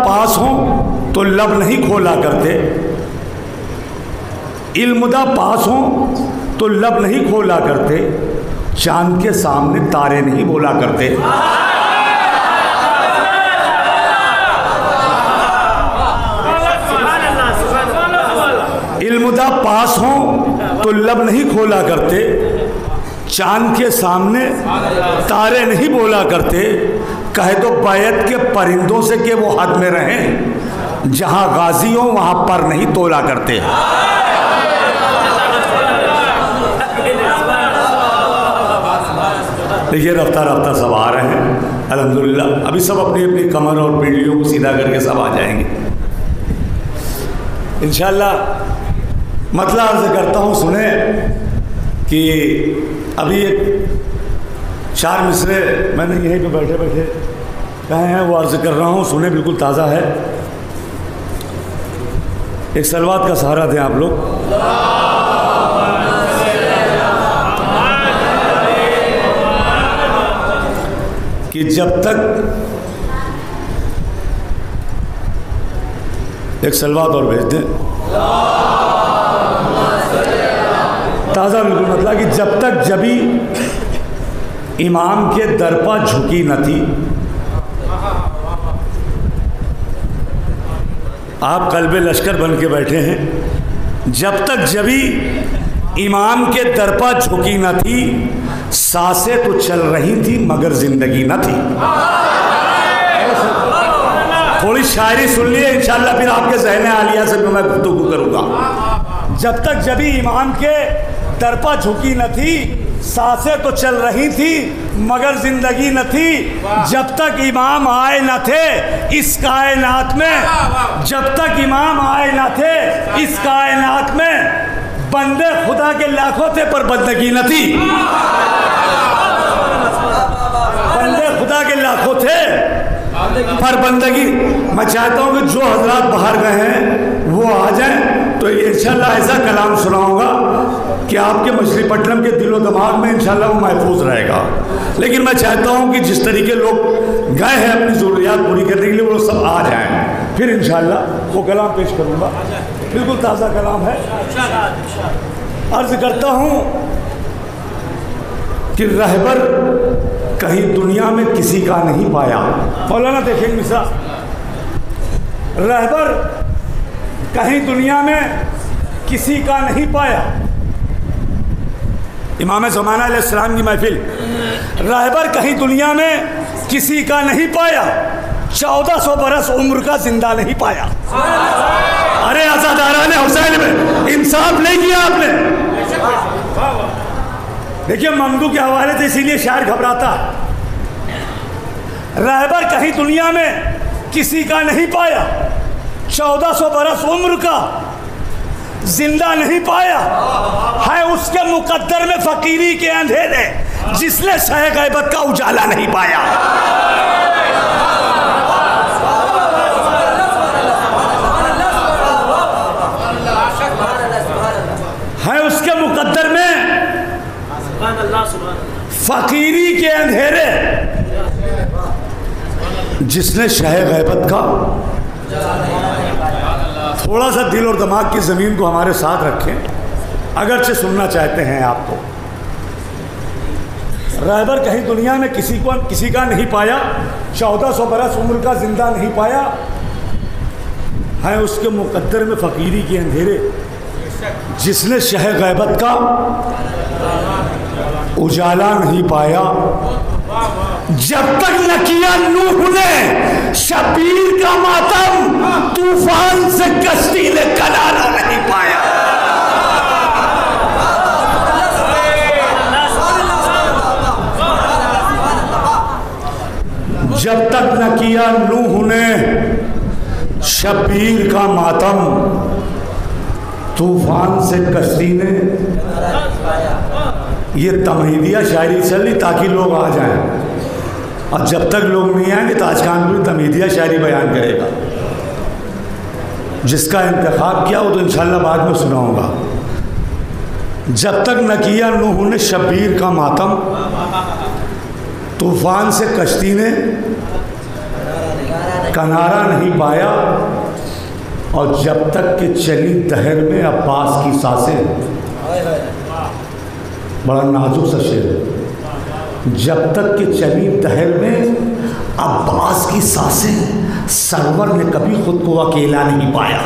पास हों तो लब नहीं खोला करते, इल्मुदा पास हों तो लब नहीं खोला करते, चांद के सामने तारे नहीं बोला करते। इल्मुदा पास हों तो लब नहीं खोला करते, चांद के सामने तारे नहीं बोला करते। कहे तो बैत के परिंदों से कि वो हद में रहें, जहां गाजी हो वहां पर नहीं तोला करते। देखिए रफ्ता रफ्ता सब आ रहे हैं अल्हम्दुलिल्लाह। अभी सब अपनी अपनी कमर और पीढ़ियों को सीधा करके सब आ जाएंगे इंशाअल्लाह। मतलब अर्ज करता हूँ, सुने कि अभी एक 4 मिसरे मैंने यहीं पे बैठे बैठे कहे हैं, वो अर्ज कर रहा हूँ, सुने, बिल्कुल ताज़ा है। एक सलवात का सहारा दें आप लोग। कि जब तक एक सलवात और भेज दें, ताज़ा बिल्कुल, मतलब कि जब तक जबी इमाम के दर पर झुकी न थी। आप कल्बे लश्कर बन के बैठे हैं, जब तक जबी इमाम के दर पर झुकी न थी, सांसें तो चल रही थी मगर जिंदगी न थी। थोड़ी शायरी सुन लिए इंशाअल्लाह, फिर आपके ज़हन आलिया से मैं गुफ्तगू करूँगा। जब तक जबी इमाम के दर पर झुकी न थी, सांसें तो चल रही थी मगर जिंदगी न थी। जब तक इमाम आए न थे इस कायनात में, जब तक इमाम आए न थे इस कायनात में, बंदे खुदा के लाखों थे पर बंदगी न थी। बंदे खुदा के लाखों थे पर बंदगी। मैं चाहता हूँ कि जो हजरात बाहर गए हैं वो आ जाएं, तो इंशाल्लाह ऐसा कलाम सुनाऊंगा कि आपके मछलीपट्टनम के दिलो दिमाग में इंशाल्लाह वो महफूज रहेगा। लेकिन मैं चाहता हूँ कि जिस तरीके लोग गए हैं अपनी ज़रूरियात पूरी करने के लिए, वो सब आ जाएं, फिर इंशाल्लाह वो कलाम पेश करूँगा। बिल्कुल ताज़ा कलाम है। अर्ज़ करता हूँ कि रहबर कहीं दुनिया में किसी का नहीं पाया। मौलाना देखेंगे मिसा, रहबर कहीं दुनिया में किसी का नहीं पाया। इमाम ज़माना अलैहिस्सलाम की महफिल, रहबर कहीं दुनिया में किसी का नहीं पाया, 1400 बरस उम्र का जिंदा नहीं पाया। अरे आज़ादारान हुसैन में इंसाफ नहीं किया आपने। देखिए ममदू के हवाले से इसीलिए शायर घबराता है। रहबर कहीं दुनिया में किसी का नहीं पाया, 1400 बरस उम्र का जिंदा नहीं पाया, है उसके मुकद्दर में फकीरी के अंधेरे, जिसने शह गैबत का उजाला नहीं पाया। है उसके मुकद्दर में फकीरी के अंधेरे, जिसने शह गैबत का। थोड़ा सा दिल और दिमाग की ज़मीन को हमारे साथ रखें, अगरचे सुनना चाहते हैं आपको। रहबर कहीं दुनिया में किसी का नहीं पाया, 1400 बरस उम्र का जिंदा नहीं पाया, है उसके मुकद्दर में फकीरी के अंधेरे, जिसने शह गैबत का उजाला नहीं पाया। जब तक न किया नूह ने शबीर का मातम, तूफान से कश्ती ने किनारा नहीं पाया। जब तक न किया नूह ने शबीर का मातम, तूफान से कश्ती ने। ये तमहीदिया शायरी चल रही ताकि लोग आ जाएं, और जब तक लोग नहीं आएंगे तो आज कानपुरी तमहीदिया शायरी बयान करेगा। जिसका इंतखाब किया वो तो इंशाल्लाह बाद में सुनाऊंगा। जब तक न किया नूह ने शबीर का मातम, तूफान से कश्ती ने किनारा नहीं पाया, और जब तक कि चली दहर में अब्बास की सांसें, बड़ा नाजुक सा शेर है, जब तक कि चली दहर में अब्बास की सांसें, सरवर ने कभी खुद को अकेला नहीं पाया।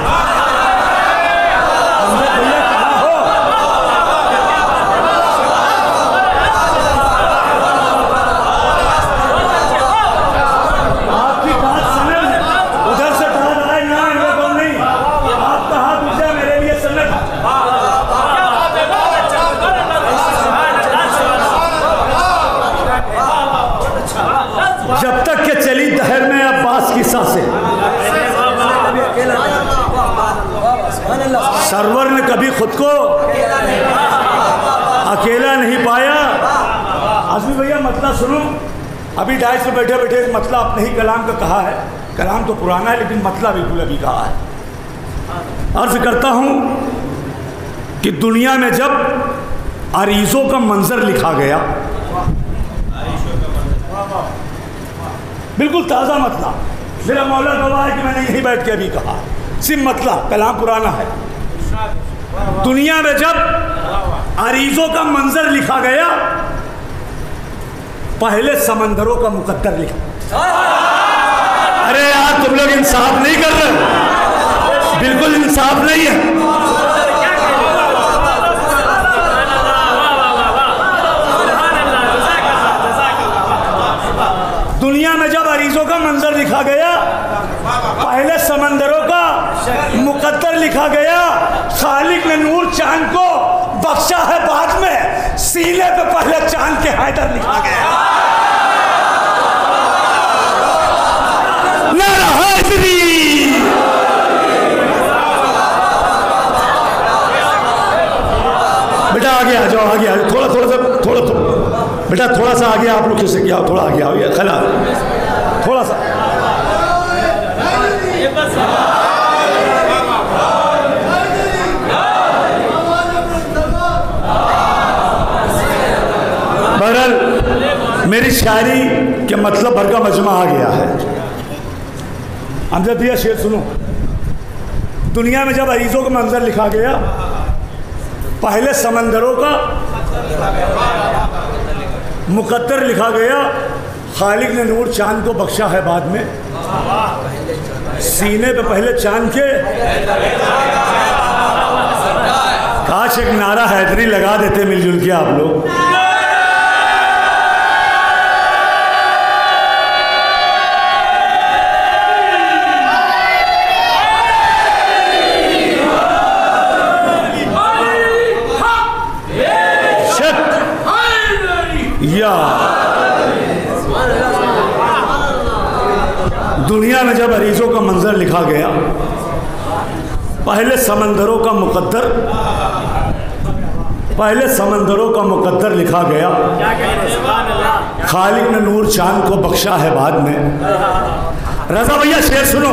जब तक के चली दहर में अब्बास की सांसें, सरवर ने कभी खुद को अकेला नहीं पाया। आजमी भैया मतलब सुनो, अभी डाइस में बैठे बैठे मतलब अपने ही कलाम का कहा है, कलाम तो पुराना है लेकिन मतलब बिल्कुल अभी कहा है। अर्ज करता हूं कि दुनिया में जब अरीज़ों का मंजर लिखा गया, बिल्कुल ताज़ा मतलब, मेरा मौला गवाह है कि मैंने यहीं बैठ के अभी कहा, सिर्फ मतलब कलाम पुराना है। दुनिया में जब अरीज़ों का मंजर लिखा गया, पहले समंदरों का मुकद्दर लिखा। अरे यार तुम लोग इंसाफ नहीं कर रहे, बिल्कुल इंसाफ नहीं है। दुनिया में जब अरीज़ों का मंजर लिखा गया, पहले समंदरों का मुकद्दर लिखा गया। खालिक ने नूर चांद को बख्शा है बाद में, सीने पे पहले चांद के हैदर लिखा गया। नारा हैदरी, बेटा आगे आ जाओ, आगे आ जाओ, थोड़ा बेटा थोड़ा सा आगे आप लोग किससे क्या, थोड़ा आगे आओ, खला थोड़ा सा। बहरहाल मेरी शायरी के मतलब भर का मजमा आ गया है। अमजद भैया शेर सुनो। दुनिया में जब अरीज़ों का मंजर लिखा गया, पहले समंदरों का मुकद्दर लिखा गया। खालिक ने नूर चांद को बख्शा है बाद में, सीने पे पहले चांद के। काश एक नारा हैदरी लगा देते मिलजुल के आप लोग। दुनिया में जब अरीज़ों का मंजर लिखा गया, पहले समंदरों का मुकद्दर लिखा गया। खालिक ने नूर चांद को बख्शा है बाद में। रजा भैया शेर सुनो,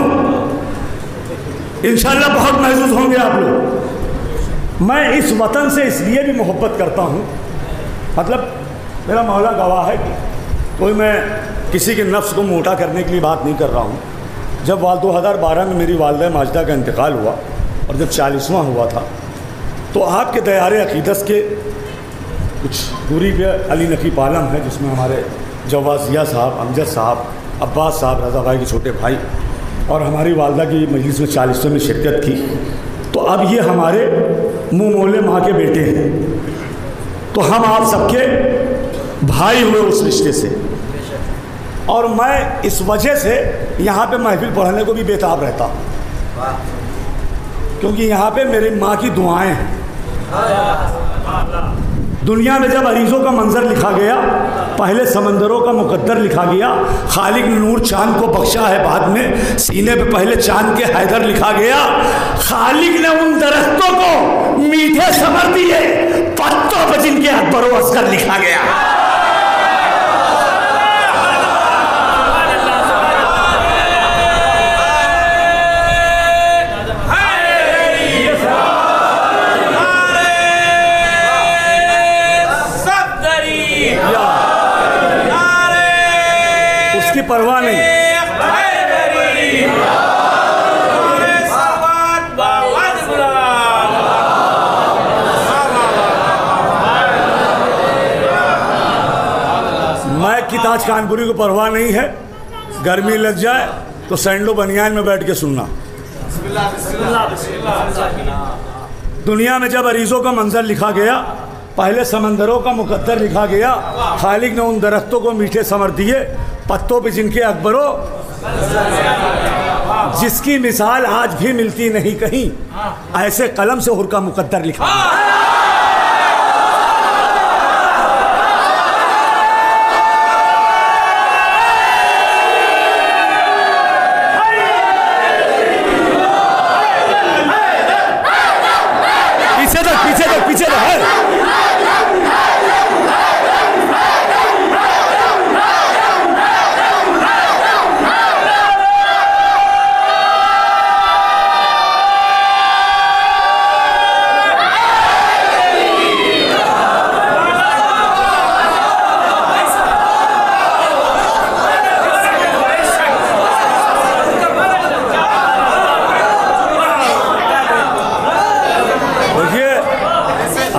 इंशाल्लाह बहुत महसूस होंगे आप लोग। मैं इस वतन से इसलिए भी मोहब्बत करता हूँ, मतलब मेरा मौला गवाह है कि कोई मैं किसी के नफ्स को मोटा करने के लिए बात नहीं कर रहा हूँ। जब 2012 में मेरी वालिदा माजिदा का इंतकाल हुआ और जब 40वां हुआ था, तो आपके दयारे अकीदत के कुछ दूरी पे अली नकीब आलम है, जिसमें हमारे जवाजिया साहब, अमजद साहब, अब्बास साहब, रज़ा भाई के छोटे भाई, और हमारी वालिदा की मजलिस में 40वें में शिरकत की। तो अब ये हमारे मुँह मोले माँ के बेटे हैं, तो हम आप सबके भाई हुए उस रिश्ते से। और मैं इस वजह से यहाँ पे महफिल पढ़ने को भी बेताब रहता हूँ, क्योंकि यहाँ पे मेरी माँ की दुआएं हैं। दुनिया में जब अरीज़ों का मंजर लिखा गया, पहले समंदरों का मुकद्दर लिखा गया। खालिक ने नूर चांद को बख्शा है बाद में, सीने पे पहले चांद के हैदर लिखा गया। खालिक ने उन दरख्तों को मीठे समर दिए, पत्तों पर जिनके अकबर व असगर लिखा गया। परवाह नहीं, आज कानपुरी को परवाह नहीं है, गर्मी लग जाए तो सैंडो बनियान में बैठ के सुनना। दुनिया में जब अरीज़ों का मंजर लिखा गया, पहले समंदरों का मुकद्दर लिखा गया, खालिक ने उन दरख्तों को मीठे समर दिए, पत्तों पे जिनके अकबरों, जिसकी मिसाल आज भी मिलती नहीं कहीं, ऐसे कलम से हुर का मुकद्दर लिखा गया। पीछे है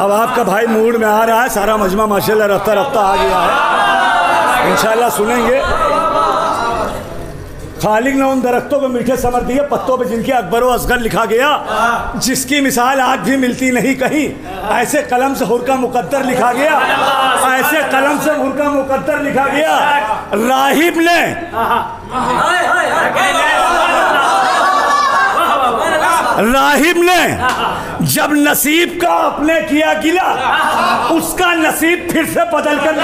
आपका भाई मूड में आ रहा है, सारा मजमा माशाल्लाह रफ्ता रफ्ता आ गया है, इंशाल्लाह सुनेंगे। खालिक ने उन दरख्तों को मीठे समर दिए, पत्तों पे जिनके अकबरो असगर लिखा गया, जिसकी मिसाल आज भी मिलती नहीं कहीं, ऐसे कलम से हुर का मुकद्दर लिखा गया, ऐसे कलम से हुर का मुकद्दर लिखा गया। राहिब ने जब नसीब का अपने किया गिला, उसका नसीब फिर से बदल कर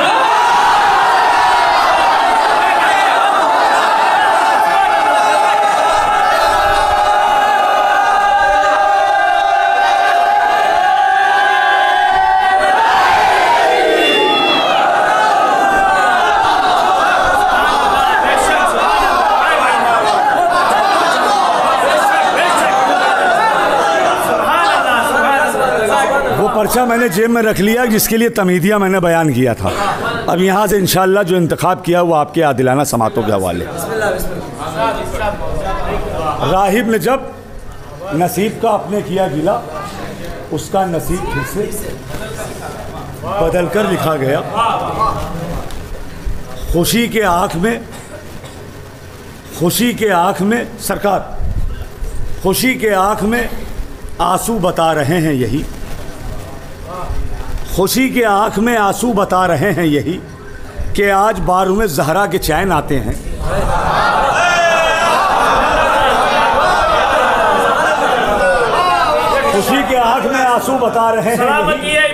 पर्चा मैंने जेब में रख लिया, जिसके लिए तमीदिया मैंने बयान किया था। अब यहाँ से इंशाअल्लाह जो इंतखाब किया वो आपके आदिलाना समातों के हवाले। राहिब ने जब नसीब का अपने किया गिला, उसका नसीब फिर से बदल कर लिखा गया। खुशी के आँख में सरकार, खुशी के आँख में आंसू बता रहे हैं यही, खुशी के आँख में आंसू बता रहे हैं यही, कि आज बारूम ज़हरा के चैन आते हैं। खुशी के आँख में आंसू बता रहे हैं यही,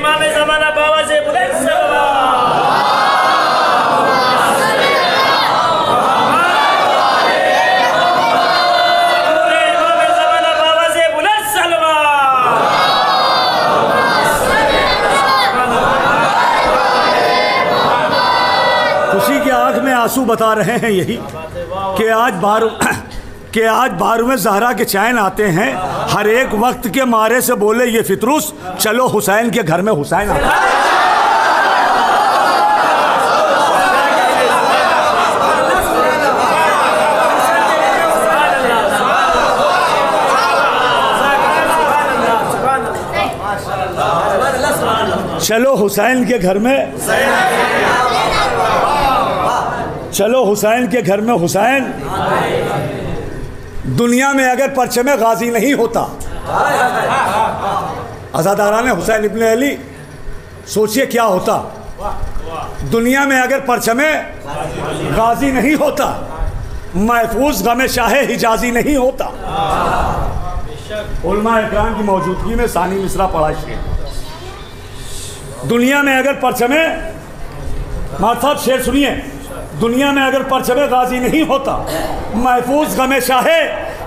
आंसू बता रहे हैं यही, कि आज बारूम ज़हरा के चैन आते हैं। हर एक वक्त के मारे से बोले ये फितरूस, चलो हुसैन के घर में हुसैन आता है। चलो हुसैन के घर में, चलो हुसैन के घर में हुसैन। दुनिया में अगर परचमे गाजी नहीं होता, अज़ादारान हुसैन इब्न अली, सोचिए क्या होता। दुनिया में अगर परचमे गाजी नहीं होता, महफूज गमे शाहे हिजाजी नहीं होता। उलमा इकराम की मौजूदगी में सानी मिसरा पढ़ा शेर। दुनिया में अगर परचमे, साहब शेर सुनिए, दुनिया में अगर परचमे गाजी नहीं होता, महफूज गमे शाहे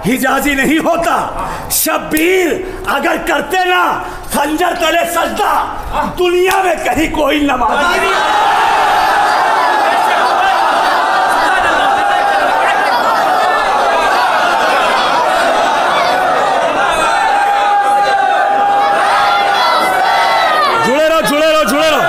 हिजाजी नहीं होता। शब्बीर अगर करते ना खंजर तले सजदा, दुनिया में कहीं कोई नमाज़ी नहीं। जुड़े रहो, जुड़े रहो, जुड़े रहो।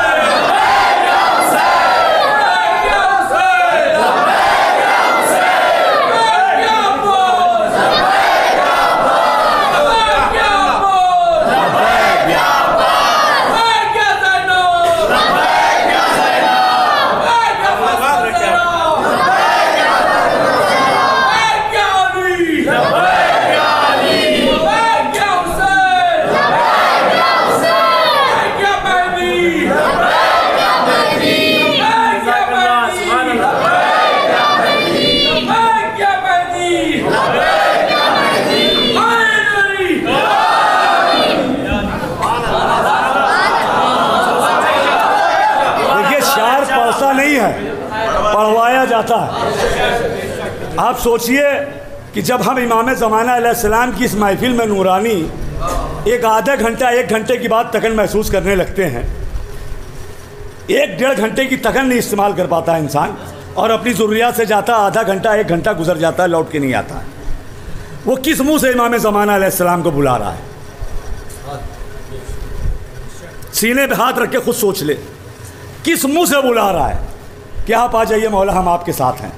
जाता है। आप सोचिए कि जब हम इमाम ज़माना अलैहिस्सलाम की इस महफिल में नूरानी एक आधा घंटा 1 घंटे की बाद तकन महसूस करने लगते हैं, 1-1.5 घंटे की तकन नहीं इस्तेमाल कर पाता इंसान, और अपनी ज़रूरियात से जाता आधा घंटा 1 घंटा गुजर जाता है, लौट के नहीं आता है। वो किस मुंह से इमाम ज़माना अलैहिस्सलाम को बुला रहा है? सीने पे हाथ रख के खुद सोच ले, किस मुंह से बुला रहा है कि आप आ जाइए मौला, हम आपके साथ हैं,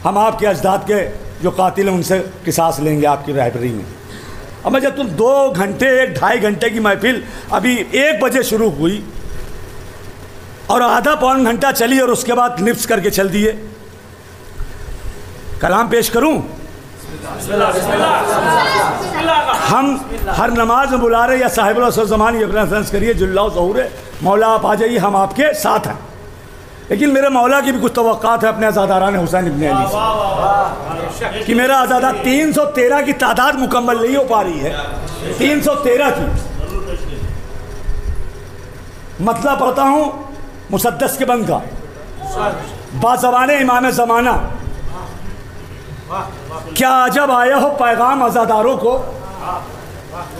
हम आपके अजदाद के जो कातिल हैं उनसे किसास लेंगे आपकी लाइब्रेरी में। अब जब तुम 2 घंटे 1-2.5 घंटे की महफिल अभी 1 बजे शुरू हुई और आधा पौन घंटा चली और उसके बाद निफ्स करके चल दिए। कलाम पेश करूं? हम हर नमाज में बुला रहे या साहिबुल ज़मान ये रेफरेंस करिए जुल्ला ज़हूर मौला आप आ जाइए, हम आपके साथ हैं। लेकिन मेरे मौला की भी कुछ तवक्कात है अपने अज़ादारान हुसैन इब्न अली से कि मेरा अज़ादा 313 की तादाद मुकम्मल नहीं हो पा रही है, 313 की मतलब पढ़ता हूँ मुसद्दस के बंद का बाज़बाने इमाम ज़माना, क्या अजब आया हो पैगाम अज़ादारों को,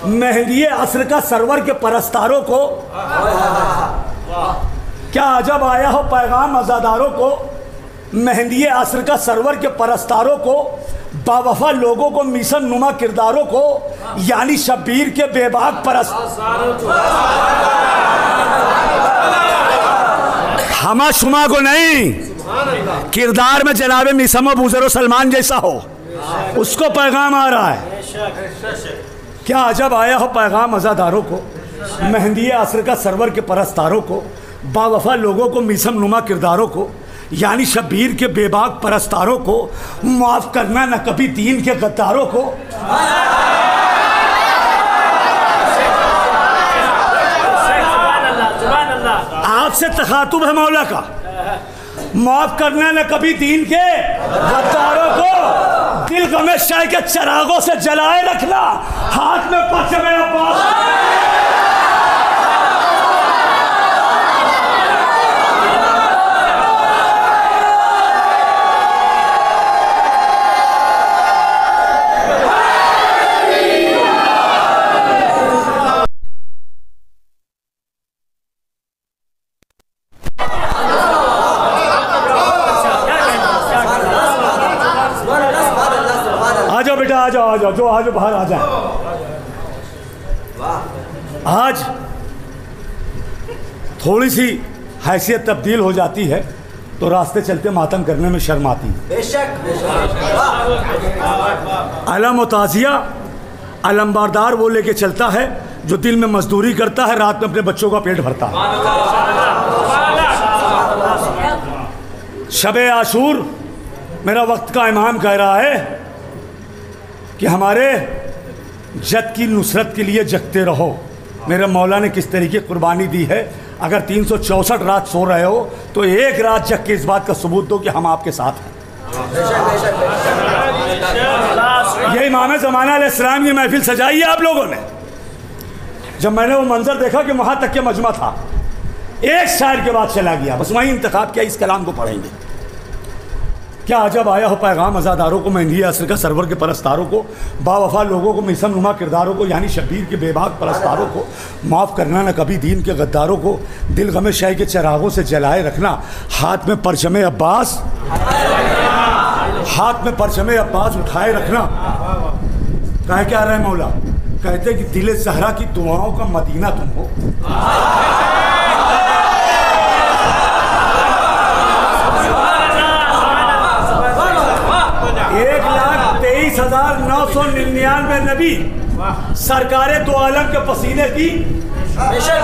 मेहंदी असर का सरवर के परस्तारों को, क्या अजब आया हो पैगाम अज़ादारों को, मेहंदी असर का सरवर के परस्तारों को, बावफा लोगों को, मिशन नुमा किरदारों को, यानी शब्बीर के बेबाक परस्तारों को, हमा शुमा को नहीं, किरदार में जनाब मिसम बुज़र सलमान जैसा हो, उसको पैगाम आ रहा है। क्या अजब आया हो पैगाम अज़ादारों को, मेहंदी असर का सरवर के परस्तारों को, बावफा लोगों को, मिसम नुमा किरदारों को, यानी शब्बीर के बेबाक परस्तारों को, माफ़ करना न कभी दीन के गद्दारों को। आपसे तखातुब है मौला का, माफ़ करना न कभी दीन के गद्दारों को, दिल गमे शाह के चरागों से जलाए रखना, हाथ में परचम अब्बास। आ जाओ जो आज बाहर आ जाए। आज थोड़ी सी हैसियत तब्दील हो जाती है तो रास्ते चलते मातम करने में शर्म आती है। बेशक अलम व ताज़िया अलमबारदार वो लेके चलता है जो दिल में मजदूरी करता है, रात में अपने बच्चों का पेट भरता है। शब आशूर मेरा वक्त का इमाम कह रहा है कि हमारे जद की नुसरत के लिए जगते रहो। मेरे मौला ने किस तरीके कुर्बानी दी है। अगर 364 रात सो रहे हो तो एक रात जग के इस बात का सबूत दो कि हम आपके साथ हैं। ये इमाम ज़माना अलैहिस्सलाम की महफिल सजाई है आप लोगों ने। जब मैंने वो मंजर देखा कि वहाँ तक के मजमा था, एक शायर के बाद चला गया, बस वहीं इंतखाब किया, इस कलाम को पढ़ेंगे। क्या अजब आया हो पैगाम अज़ादारों को, मेहंदी असर का सरवर के परस्तारों को, बावफा लोगों को, मिसम नुमा किरदारों को, यानी शब्बीर के बेबाक परस्तारों को, माफ़ करना न कभी दीन के गद्दारों को, दिल गमे शाही के चरागों से जलाए रखना, हाथ में परचम अब्बास, हाथ में परचम अब्बास उठाए रखना। कह क्या रहे मौला? कहते कि दिल ज़हरा की दुआओं का मदीना तुम हो। 1,23,999 नबी सरकारे दो आलम के पसीने की। बेशक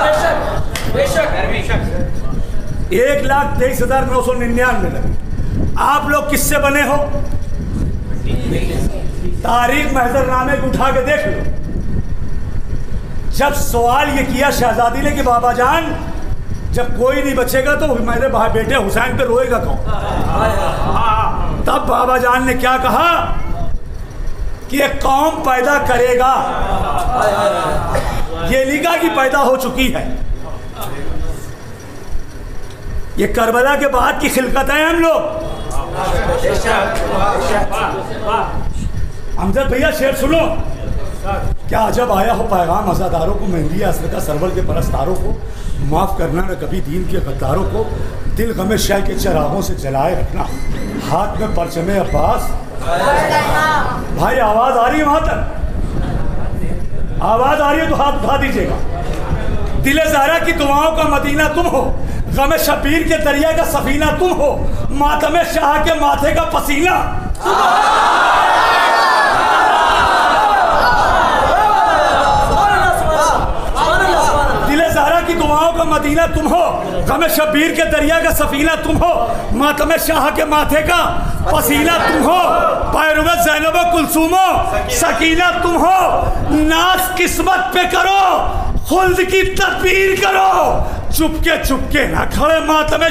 1,23,999 नबी। आप लोग किससे बने हो? तारीख महजरनामे को उठा के देख लो। जब सवाल ये किया शहजादी ने कि बाबा जान जब कोई नहीं बचेगा तो मेरे बेटे हुसैन पे रोएगा कौन? तब बाबा जान ने क्या कहा कि एक कौम पैदा करेगा। ये लिखा कि पैदा हो चुकी है। ये करबला के बाद की खिलकत है हम लोग। अमजद भैया शेर सुनो। क्या अजब आया हो पैगाम अज़ादारों को, मेहंदी असर का सरवर के परस्तारों को, माफ़ करना न कभी दीन के गद्दारों को, दिल गमे शह के चरागों से जलाए रखना, हाथ में परचमे अब्बास। भाई आवाज़ आ रही है वहाँ तक? आवाज़ आ रही है तो हाथ उठा दीजिएगा। दिल ज़हरा की दुआओं का मदीना तुम हो, गमे शबीर के दरिया का सफीना तुम हो, मातमे शाह के माथे का पसीना। की दुआओं का मदीना तुम हो, गमे शबीर के दरिया का सफीना तुम हो, मातमे शाह के माथे का पसीना तुम हो, पैरुवे ज़ैनब कुलसूमो सकीना तुम हो, नाज किस्मत पे करो, खुल्द की तदबीर करो, चुपके चुपके ना खड़े मातमे।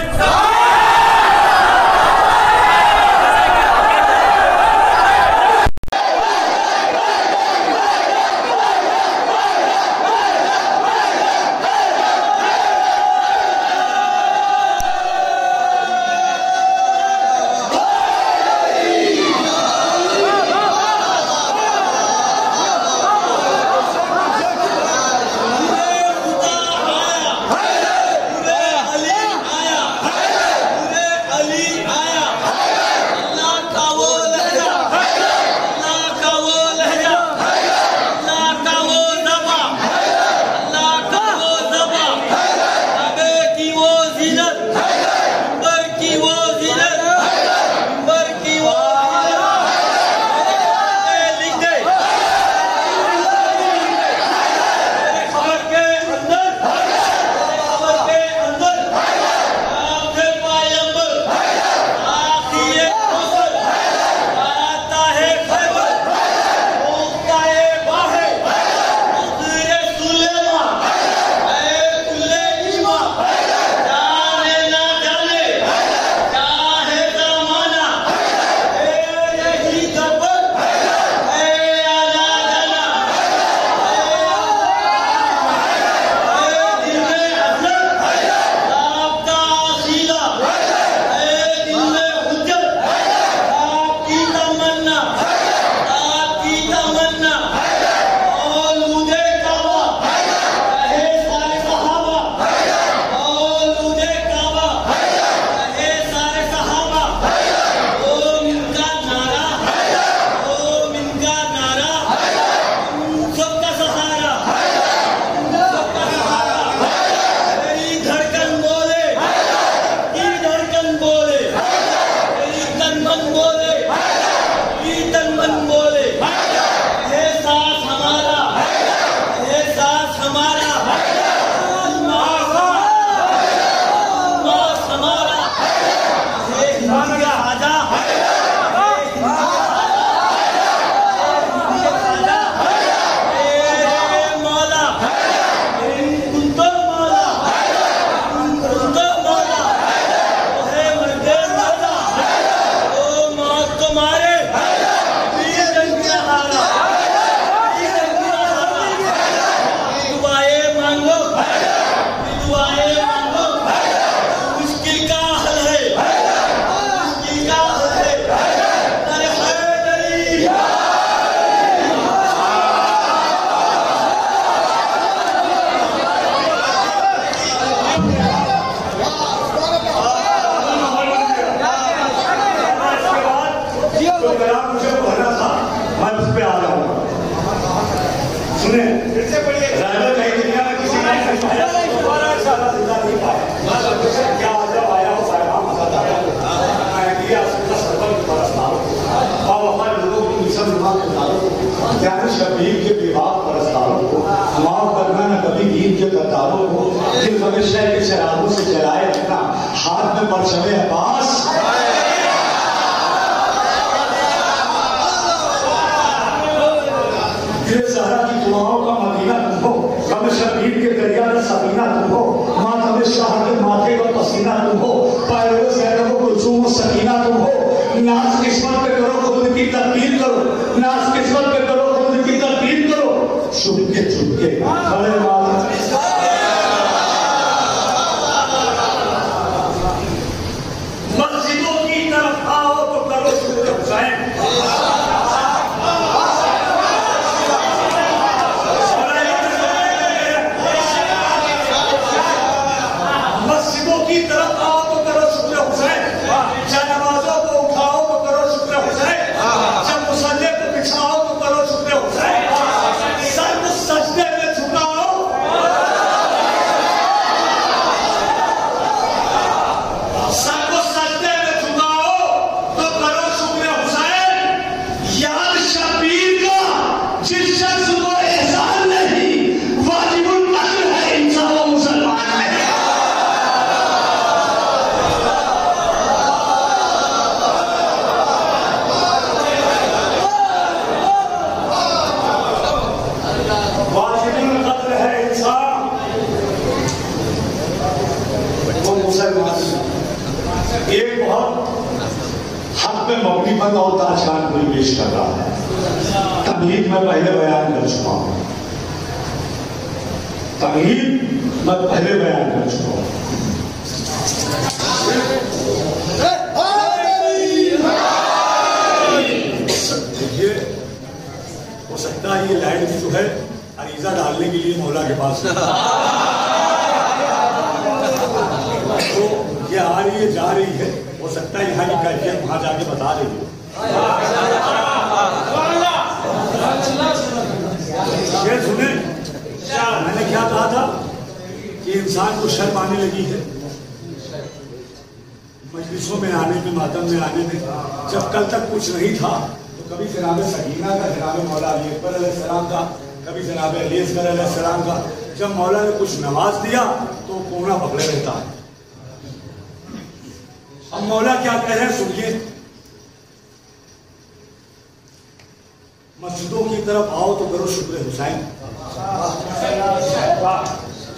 शबीर के विवाह परस्तारों को, माफ करना न कभी दीन के गद्दारों को, दिल हमेशा के चरागों से जलाए रखना, हाथ में परचमे अब्बास। दिल ज़हरा की दुआओं का मदीना तुम हो, गमे शबीर के दरिया का सफीना तुम हो, मातमे शाह के माथे का पसीना तुम हो, पैरुवे ज़ैनब कुलसूम सकीना तुम हो, नाज किस्मत पे करो खुद की तदबीर करो, नाज किस्मत पे करो खुद की तदबीर करो, चुपके चुपके खड़े पेश कर रहा है। तमहीद मैं पहले बयान कर चुका हूं, तमहीद मैं पहले बयान कर चुका हूं। देखिए, हो सकता है ये लाइट भी जो है अरीजा डालने के लिए मौला के पास तो ये आ रही है, जा रही है, हो सकता है यहाँ की कैफियत वहां जाके बता रही है। ये सुने, मैंने क्या कहा था कि इंसान को शर्म आने लगी है मजलिसों में आने में, मातम में आने में। जब कल तक कुछ नहीं था तो कभी जनाब सकीना का, जनाब मौला अली अकबर अलैहिस्सलाम का, कभी जनाब अली असगर अलैहिस्सलाम का, जब मौला ने कुछ नवाज दिया तो कोना पकड़े रहता है। अब मौला क्या कह रहे हैं सुनिए, मस्जिदों की तरफ आओ तो करो शुक्र हुसैन,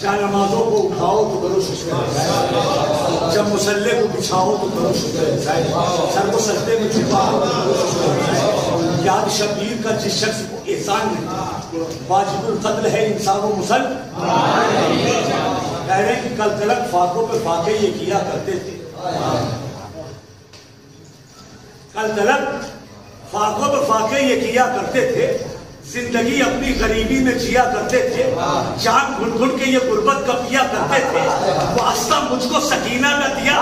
चाहे नमाजों को उठाओ तो करो शुक्र हुसैन, जब मुसल्ले को बिछाओ तो करो शुक्र हुसैन, सर को सजदे में झुकाओ तो करो शुक्र हुसैन। याद शबीर का जिस शख्स को एहसान नहीं, वाजिबुल कत्ल है इंसान व मुसल। कह रहे कि कल तलक फाकों पे फाके ये किया करते थे, कल तलक फाकों पे फाके ये किया करते थे, जिंदगी अपनी गरीबी में जिया करते थे, जान घुट घुट के ये गुर्बत का पिया करते थे, वास्ता मुझको सकीना न दिया।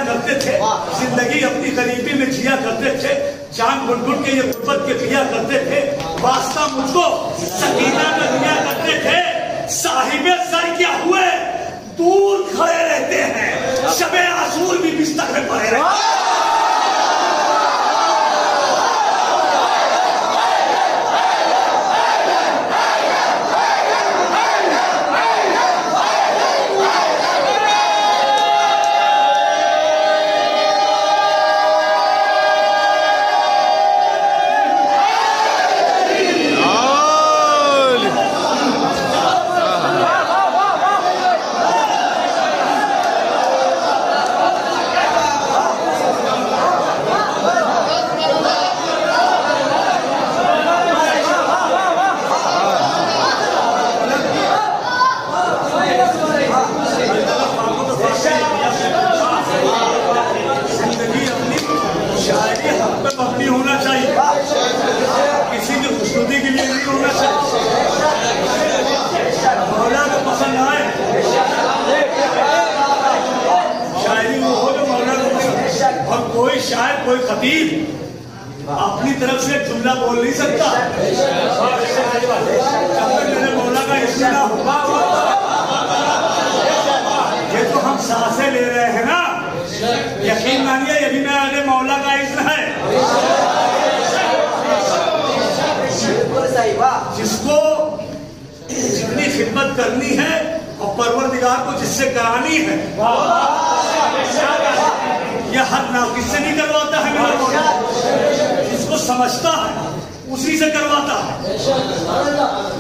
करते थे, जिंदगी अपनी गरीबी में जिया करते थे, जान घुट घुट के ये गुर्बत के पिया करते थे, वास्ता मुझको सकीना न दिया करते थे। साहिबे सर क्या हुए दूर खड़े रहते हैं, शबे आसूर भी बिस्तर में पड़े रहते हैं। कोई खतीब अपनी तरफ से जुमला बोल नहीं सकता जब तक मेरे मौला का इस्म ना होगा। ये तो हम सांसें ले रहे हैं ना, यकीन मानिए ये भी मैं आगे मौला का इस्म है। जिसको जितनी खिदमत करनी है और परवरदिगार को जिससे करानी है, यह हद नाकिस से नहीं करवाता है मेरा मौला, जिसको समझता है उसी से करवाता है।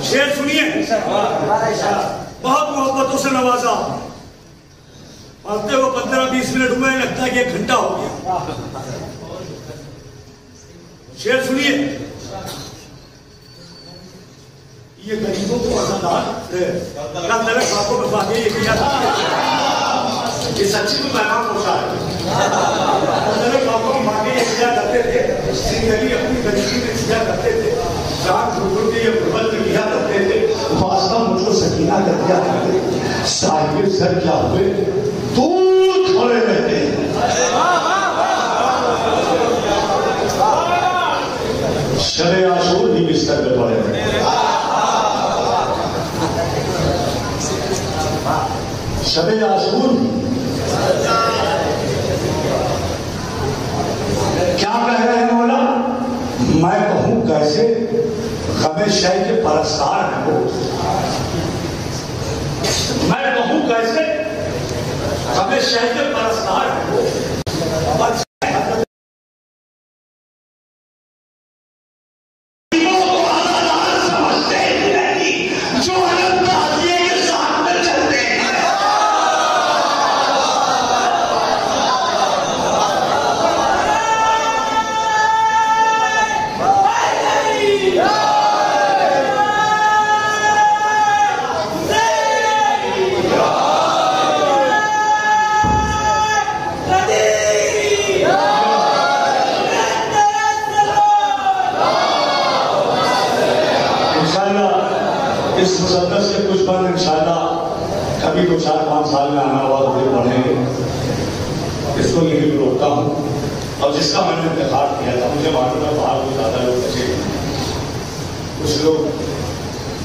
शेर सुनिए, बहुत मोहब्बतों से नवाजा, पढ़ते हुए 15-20 मिनट हुए, लगता है कि 1 घंटा हो गया। शेर सुनिए, ये गरीबों को अजादार बापों में बातें ये किया था, ये सच्ची में पैगाम पहुंचा है। बापों में बातें ये किया करते थे, जिंदगी अपनी गरीबी में जिया करते थे, जान घुट के ये गुर्बत में किया करते थे, वास्ता मुझको सकीना कर दिया करते थे। साहिब सर क्या हुए दूर खड़े रहते हैं, शरे आशूर भी बिस्तर में पड़े रहते हैं। शबे आशूर क्या कह रहे हैं मौला? मैं कहूं कैसे गमे शय के परस्तार है वो, मैं कहूं कैसे गमे शय के परस्तार है वो। जो मुसद्दस से कुछ बंद इंशाल्लाह कभी 2-4-5 साल में आना हुआ तो पढ़ेंगे। इसको यही रोकता हूँ। और जिसका मैंने इंतखाब किया था, मुझे मालूम है बाहर भी ज़्यादा लोग बचे हैं। कुछ लोग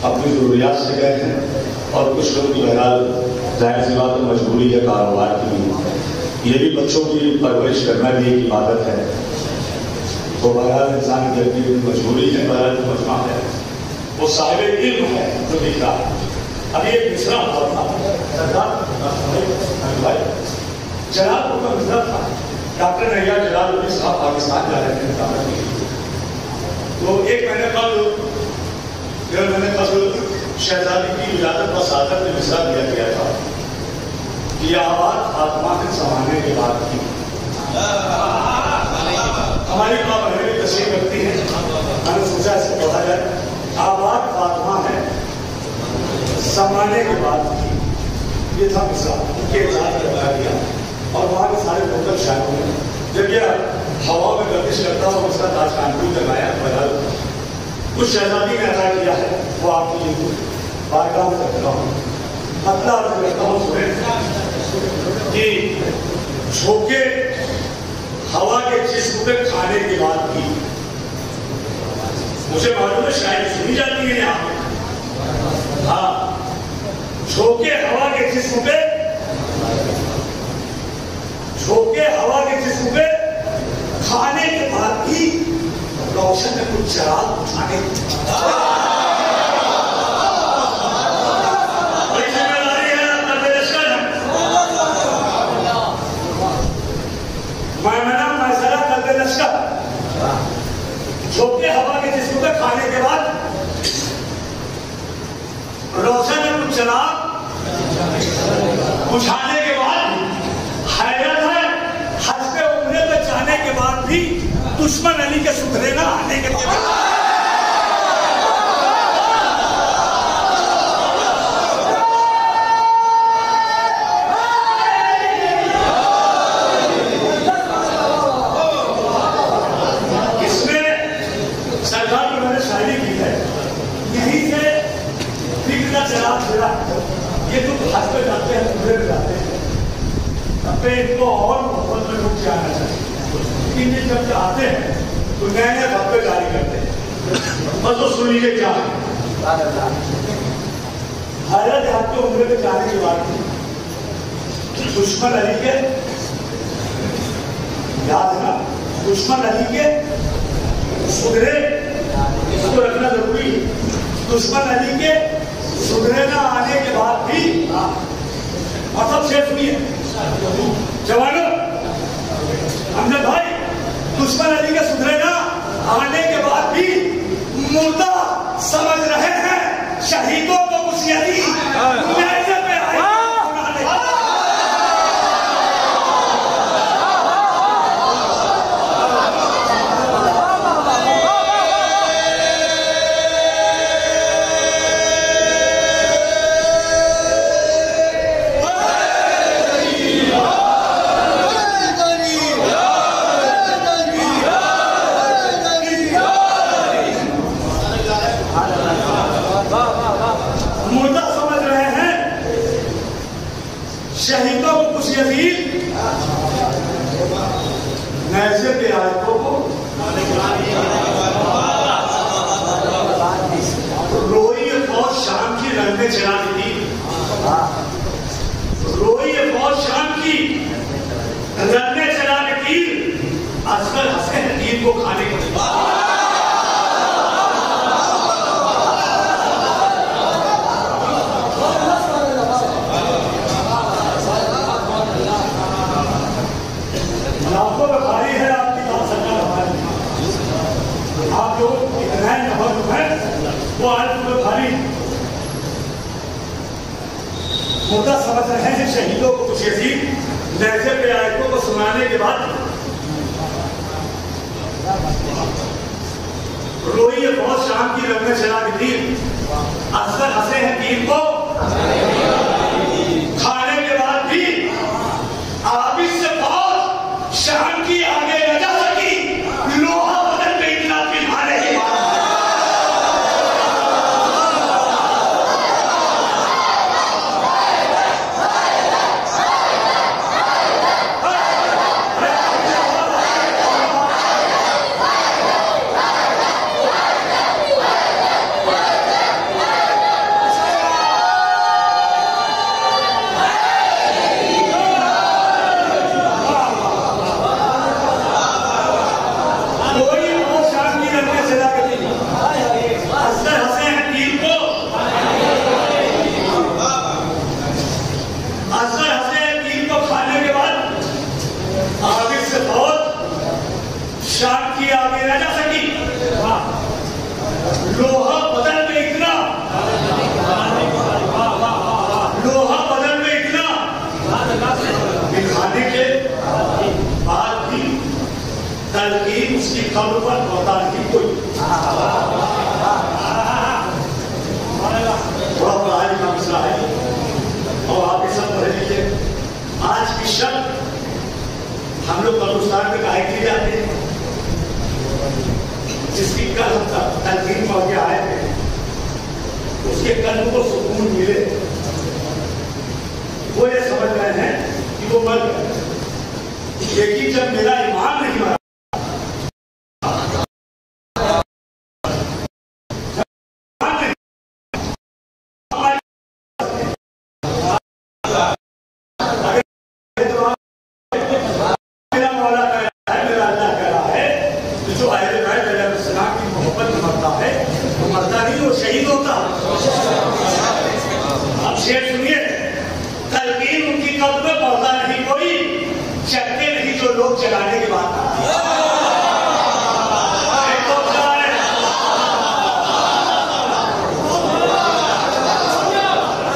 अपनी ज़रूरियात से गए हैं और कुछ लोग बहरहाल जाहिर सी बात है मजबूरी है कारोबार की। ये भी बच्चों की परवरिश करना भी एक इबादत है। तो बहरहाल इंसान की अपनी मजबूरी है, बहरहाल मजमा है, वो साहिब इल्म है जो दिख रहा है। अभी एक मिसरा हुआ था जलाल का मिसरा था। डॉक्टर नैया जलालुद्दीन साहब पाकिस्तान जा रहे थे। तो एक महीने कल शहजादी की विलादत व सादत में मिसरा दिया गया था कि आबाद फातिमा के ज़माने के बाद की हमारी माँ बहनें भी तस्वीर रखती हैं। मैंने सोचा ऐसे पढ़ा जाए, आबाद फातिमा है ज़माने के बाद की। ये था मिसरा के साथ लगा दिया और वहाँ के सारे लोकल शायरों ने जब यह हवा में गर्दिश करता हो उसका ताज कानपुर लगाया। बहरहाल कुछ शहजादी ने अदा किया है, वो आपकी बारगाह में करता हूँ। मतलब करता हूँ सुने कि झोंके हवा के जिस्म पे खाने की बात की। मुझे मालूम है शायद सुनी जाती है यहाँ पे। हाँ, झोंके हवा के जिस्म पे, झोंके हवा के जिस्म पे खाने के बाद भी रोशन में कुछ चिराग उठाने बड़ी जिम्मेदारी है ना। कल्बे लश्कर झोंके हवा के जिस्म पे खाने के बाद रोशन में कुछ चिराग बुझाने के बाद हैरत है, हज पे उम्रे पे जाने के बाद भी दुश्मन अली के सुधरे ना आने के लिए इसमें सरकार को मैंने शायरी की है। यही से फिक्र का चराग मिला। ये तो हज पे जाते हैं, उम्रे पे जाते हैं, तब पे इनको और मोहब्बत में रुक जाना चाहिए। लेकिन जब आते हैं तो नए नए भक्ते जारी करते हैं। बस तो सुन लीजिए क्या हजरत आपके उम्र पे जाने के बाद दुश्मन अली के याद है ना, दुश्मन अली के सुधरे, इसको रखना जरूरी है। दुश्मन अली के सुधरे ना आने के बाद भी मतलब शेष हुई है जवानों हमने भाई, दुश्मन अली के सुधरे ना आने के बाद भी मुर्दा समझ रहे हैं शहीदों को कुछ यदि नैज़े पे आए शहीदों को कुछ यदीद नैज़े पे आयतों को रोई फौज शाम की रंग में चला दी। रोई फौज शाम की रंग में चला दी। असगर हंसे तीर को खाने को आप लोग इतना नफर है वो आज तो भारी मुद्दा समझ रहे हैं। शहीदों को कुछ यजीद नैज़े पे आयतों को सुनाने के बाद रोई बहुत शाम की रंग में चला के तीर असगर हंसे हैं तीर को खाने के बाद भी आबिद से बहुत शाम की आगे न जा सकी। लोहा बदन पे इतना पिघाने के बाद खबर पर पहुंचा नहीं कोई। थोड़ा पढ़ाई का मसला है और आप ये सब पढ़े लिखे। आज की शब्द हम लोग कब्रिस्तान में काहे किए जाते हैं? जिसकी कल हम तलकीन पढ़ के आए थे उसके कल्ब को सुकून मिले, वो ये समझ रहे हैं कि वो मर गए, लेकिन जब मेरा ईमान नहीं मरा, मेरा मौला कह रहा है, मेरा अल्लाह कह रहा है कि जो अहले बैत अलैहिस्सलाम की मोहब्बत में मरता है वो मरता नहीं, वो शहीद होता। अब शेर सुनिए, तलकीन उनकी कब्र में पड़ता नहीं कोई, चक्के नहीं जो लोग जगाने के बाद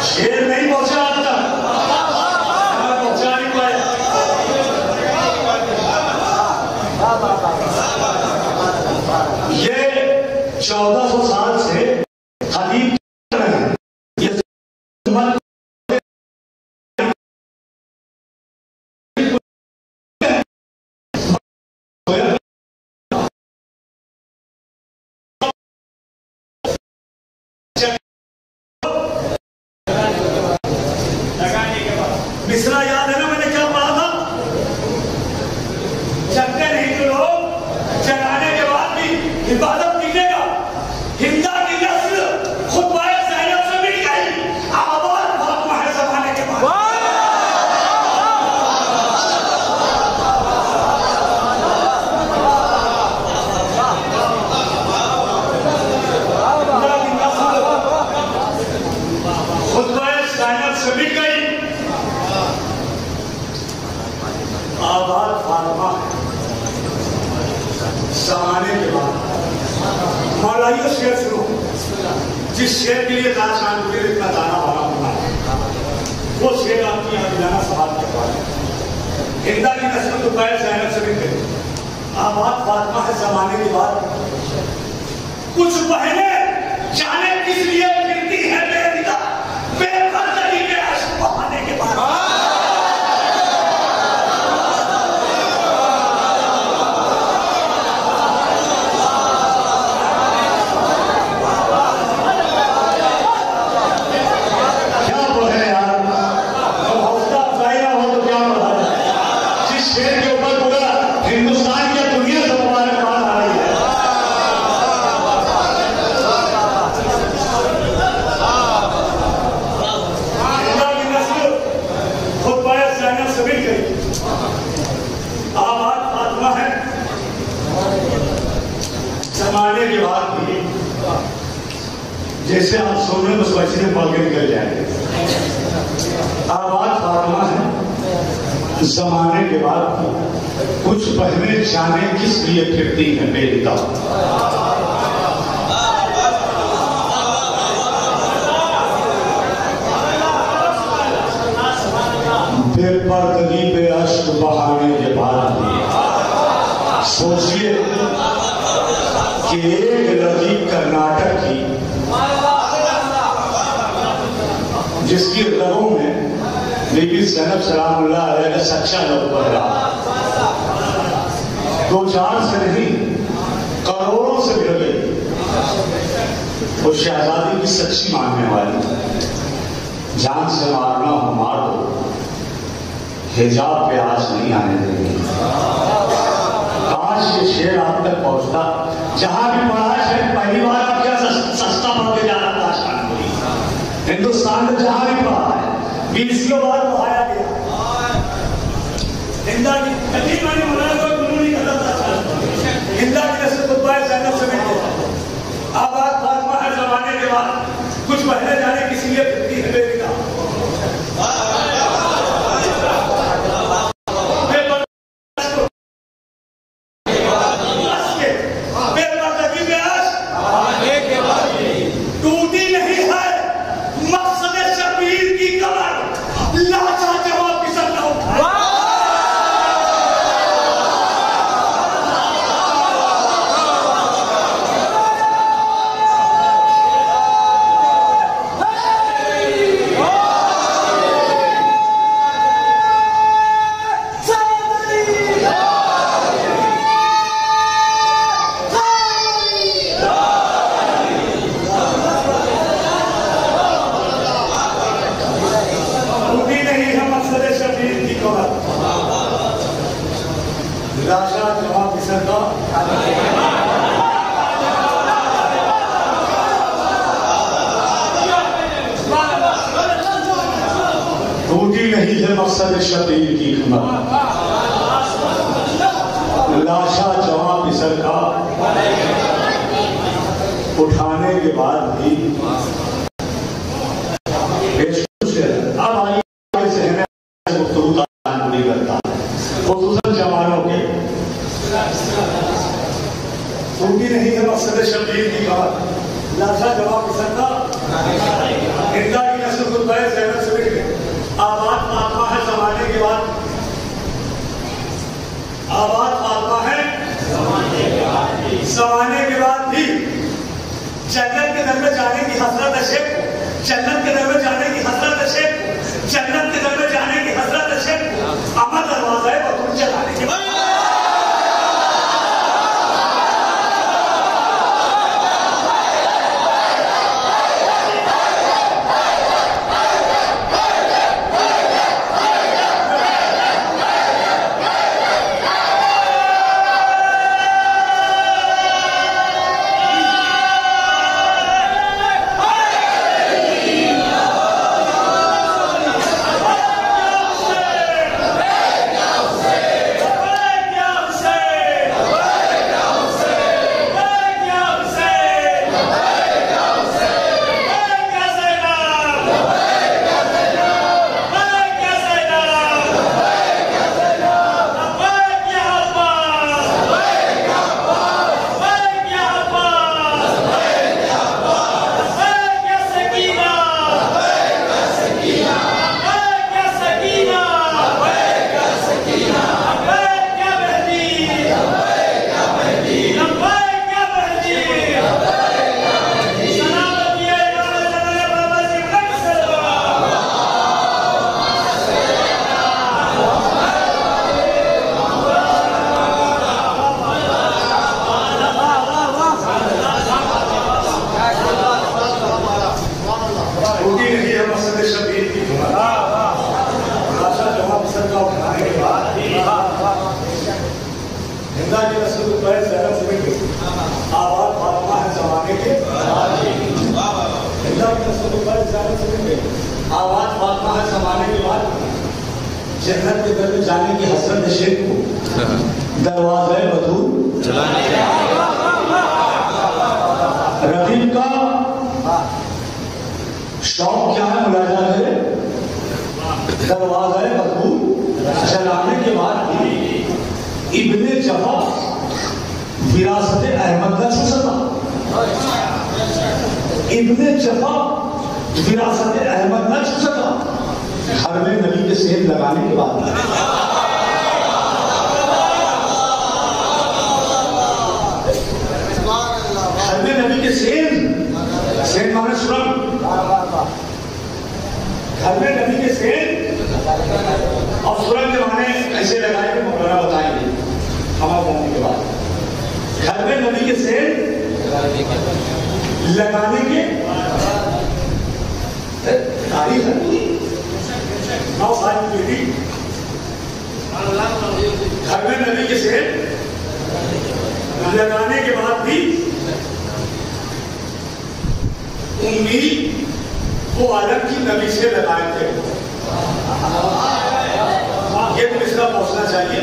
शेर नहीं पहुंचा अब तक, पहुंचा नहीं पाए। ये 1400 साल से खलीफ मिसरा याद है ना, मैंने क्या पढ़ा था? चक्के नहीं तो लोग जगाने के बाद भी इबादत कीजिएगा। हिंदा की नस्ल खुतबाए ज़ैनब से मिल गई, आबाद फातिमा है ज़माने के बाद। खुतबाए ज़ैनब से मिल गई, आबाद फातिमा ज़माने के बाद। मौलाइयों शेर सुनो, जिस शेर के लिए दाशान मुझे इतना दाना भरा हुआ है, वो शेर आपकी यहाँ दिलाना सवाल के बाद। हिंदा की नस्ल तो पैर ज़ैनब से मिल गई, आबाद फातिमा है ज़माने के बाद। कुछ बहने जाने किस लिए फिरती है बेरिदा, बेपर्दगी के अश्क बहाने के बाद। हिंदुस्तान की दुनिया से मुबारकबाद आ रही है। हिंदा की नस्ल खुतबाए ज़ैनब से मिल गई, आबाद फातिमा है ज़माने के बाद भी। जैसे आप सोने में बच्चे में पल के निकल जाएंगे, आबाद फातिमा है ज़माने के बाद भी। कुछ बहनें जाने किस लिए फिरती हैं बेरिदा, बेपर्दगी पे अश्क बहाने के बाद भी। सोचिए कि एक लड़की कर्नाटक की, जिसकी रगों में बीबी ज़ैनब सलामुल्लाह अलैहा का सच्चा लव बढ़ रहा, 2-4 से नहीं करोड़ों से भिड़ गई। वो शहजादी की सच्ची मानने वाली, जान से मारना हो मार दो, हिजाब पे आज नहीं आने देंगे। काश ये शेर आप तक पहुंचता। जहां भी पढ़ा है पहली बार आप क्या सस्ता पढ़ के जा रहा था, हिंदुस्तान में जहां भी पढ़ा है 20 बार पढ़ाया गया। हिंदा की तकरीबन कोई गुरु नहीं करता था। हिंदा की नस्ल खुतबाए ज़ैनब से मिल गई, आबाद फातिमा है ज़माने के बाद। कुछ बहने जाने किसी लिए फिरती है बेरिदा, टूटी नहीं है मकसद शबीर की कमर, लाचा जवाब की सत्ता उठा। टूटी नहीं है मकसद शबीर की खबर, लाशा जवां पिसल का उठाने के बाद भी। अब आइए पूरी करता है खुसूसन जवानों के। टूटी नहीं है मकसद शबीर की खबर, लाशा जवां पिसल का इंदा की नस्ल को आबाद आत्मा है जमाने के बाद, आबाद आत्मा है जमाने के बाद भी। जन्नत के दर में जाने की हसरत है शेख, जन्नत के दर में जाने की हसरत है शेख, जन्नत के दर में जाने की हसरत है शेख। अमर दरवाजा है बतूल चलाने के बाद। आवाज फातमा है जमाने के बाद। जन्नत के दर में जाने की हसरत शेख को दरवाजा बतूल चलाने के। रफीक का शौक क्या है मुलाजा करे, दरवाजा बतूल चलाने के बाद इब्ने जफा विरासत अहमद का सुसता, इब्ने जफा विरासत अहमद न छू सका। घर में नबी के सेब लगाने के बाद घर में नबी के सेब माने सुरंग, घर में नबी के सेब और सुरंग माने ऐसे लगाए थे मौलाना बताएंगे हवा बोलने के बाद। घर में नबी के सेब लगाने के तारीख है घर में नबी के सेब लगाने के बाद भी उम्मीद वो आलम की नबी से लगाए थे। ये तो इसका पहुंचना चाहिए।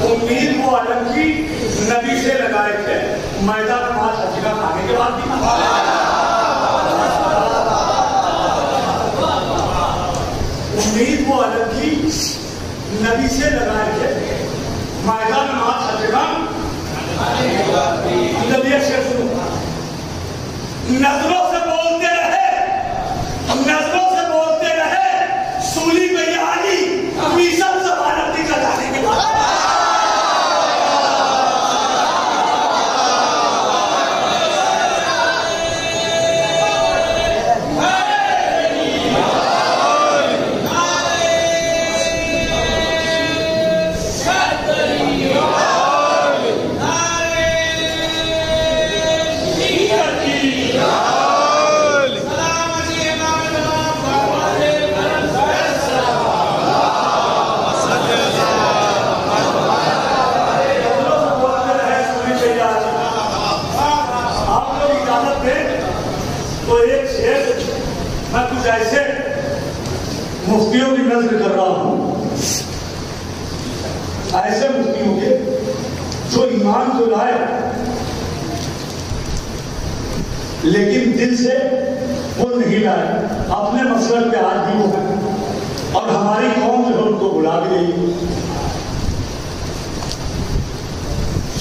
उम्मीद वो आलम की नबी से लगाए थे मैदान में मां हकीका खाने के बाद भी। उम्मीद वो आलम की नबी से लगाए थे मैदान में मां हकीका नबी से नजरों से बोलते रहे, नजरों से बोलते रहे, सूली पे यानी मीज़ान ज़बान का जाने के बाद। मुफ्तियों की नजर कर रहा हूं, ऐसे मुफ्तियों के जो ईमान तो लाए लेकिन दिल से वो नहीं लाए, अपने मसलक पे हाथ भी वो है और हमारी कौम जो है उनको बुला भी रही।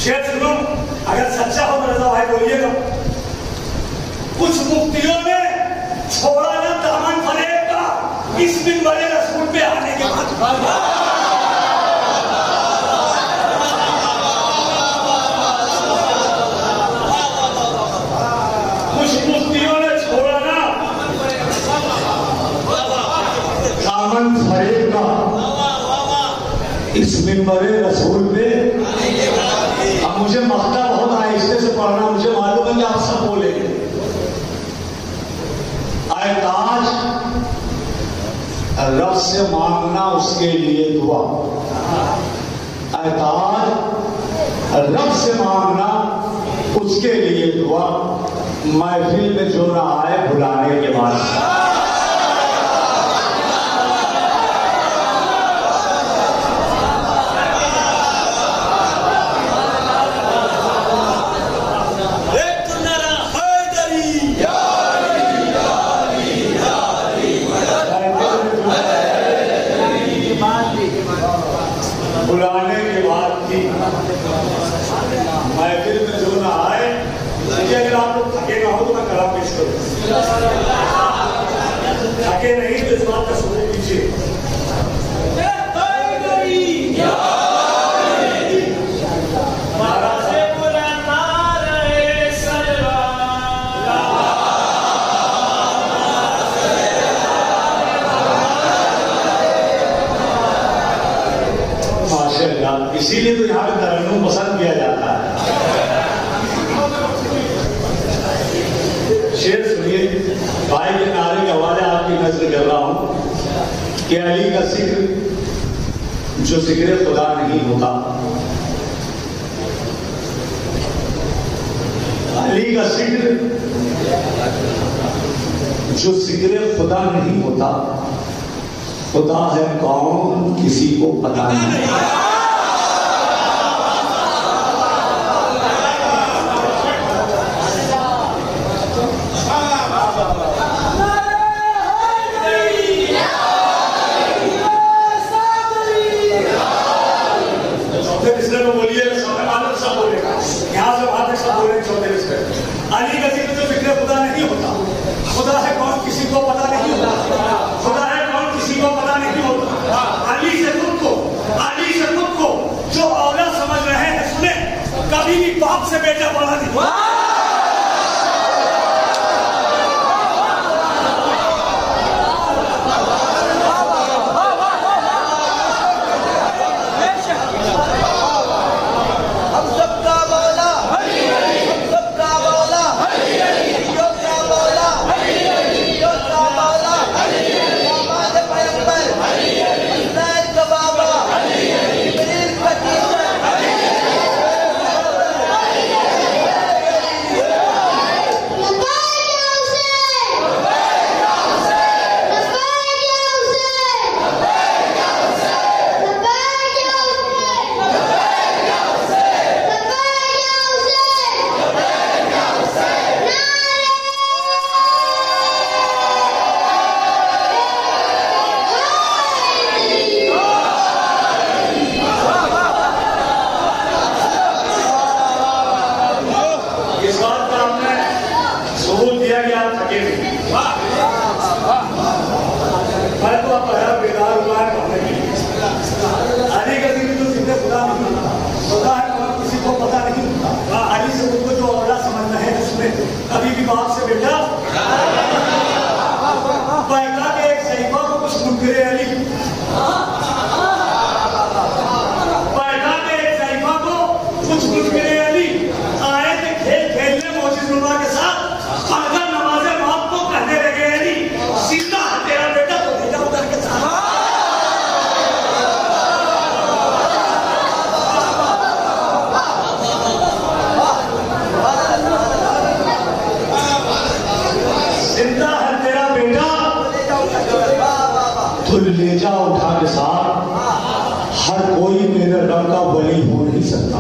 शेर सुनो, अगर सच्चा हो तो रजा भाई बोलिएगा। कुछ मुफ्तियों ने छोड़ा ना दामन फरेब का इस दिन बड़े रसूल पे आने के बाद। इस मिंबरे रसूल पे अब मुझे मख्ता बहुत आहिस्ते से पढ़ना, मुझे मालूम है कि आप सब बोलेंगे। आए ताज रब से मांगना उसके लिए दुआ, आए ताज रब से मांगना उसके लिए दुआ, महफिल में जो ना आए बुलाने के बाद। बुलाने के बाद भी महफिल में जो ना आए, अगर आप लोग थके ना हो तो मैं कलाम पेश करूं, थके नहीं तो इस बात का सोच लीजिए। इसीलिए तो यहाँ पे तरन्नुम पसंद किया जाता है। शेर सुनिए, भाई के नारे के हवाले आपकी नजर कर रहा हूं कि अली का जिक्र जो जिक्र खुदा नहीं होता, अली का जिक्र जो जिक्र खुदा नहीं होता, खुदा है कौन किसी को पता नहीं। अली का जिक्र जो जिक्र खुदा नहीं होता, खुदा है कौन किसी को पता नहीं होता, खुदा है कौन किसी को पता नहीं होता। अली से खुद को जो औला समझ रहे हैं, सुने, कभी भी बाप से बेटा बड़ा नहीं। कभी भी बाप से बेटा बैठा के एक सहीफा को कुछ मुनकरे अली, बैठा के एक सहीफा को कुछ मुनकरे अली आए थे खेल खेलने मोजिज़ुल्लाह के साथ, अगर नमाज़े बाप को कहने लगे अली सीधा तेरा बेटा तो बेटा उधर के साथ। तो ले जा उठा के साथ, हर कोई मेरे रब का वली हो नहीं सकता।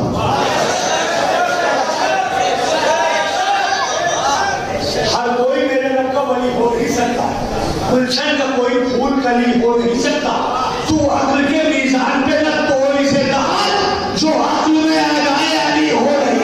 हर कोई मेरे रब का वली हो नहीं सकता। गुलशन का कोई फूल कली हो नहीं सकता। तू अक्ल के मीज़ान पे न तोल इसे कहा, जो अक्ल में आ जाए अली हो नहीं।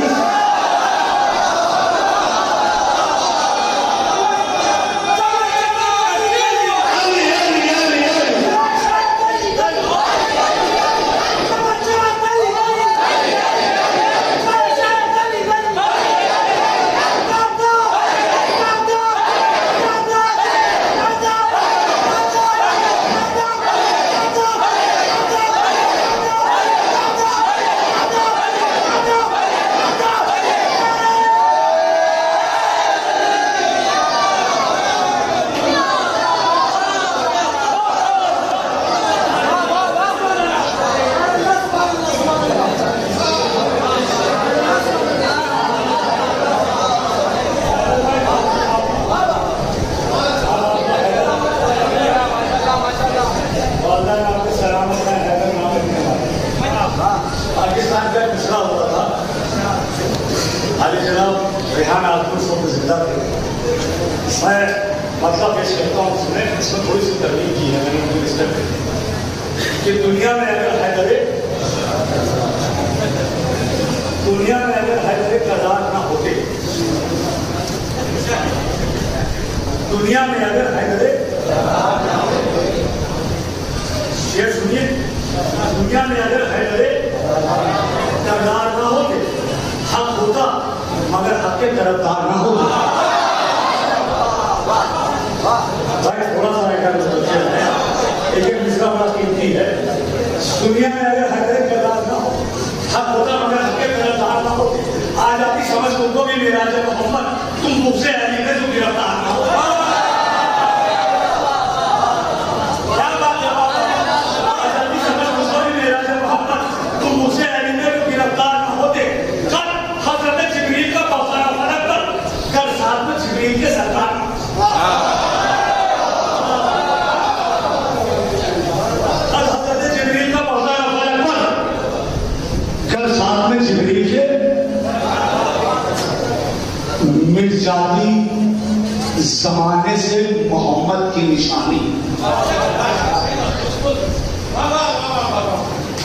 जमाने से मोहम्मद की निशानी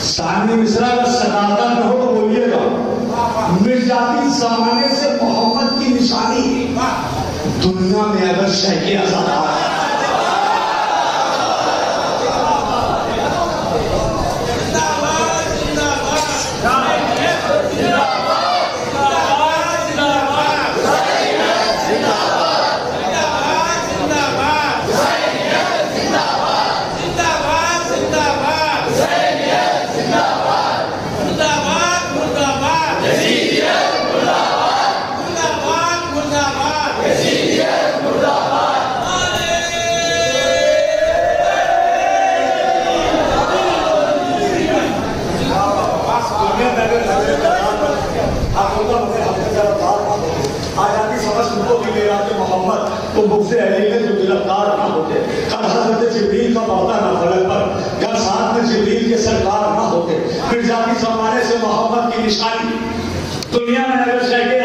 सानी मिश्रा का सदाकत न हो तो बोलिएगा, मिर्जाती जमाने से मोहम्मद की निशानी। दुनिया में अगर शैके आजाद तो मुझसे अली में जो गिरफ्तार ना होते, कल हज़रत जिब्रील का पर्दा ना फलक पर, कल साथ में जिब्रील के सरकार ना होते, फिर जाती जमाने से मोहम्मद की निशानी। दुनिया में अगर शैके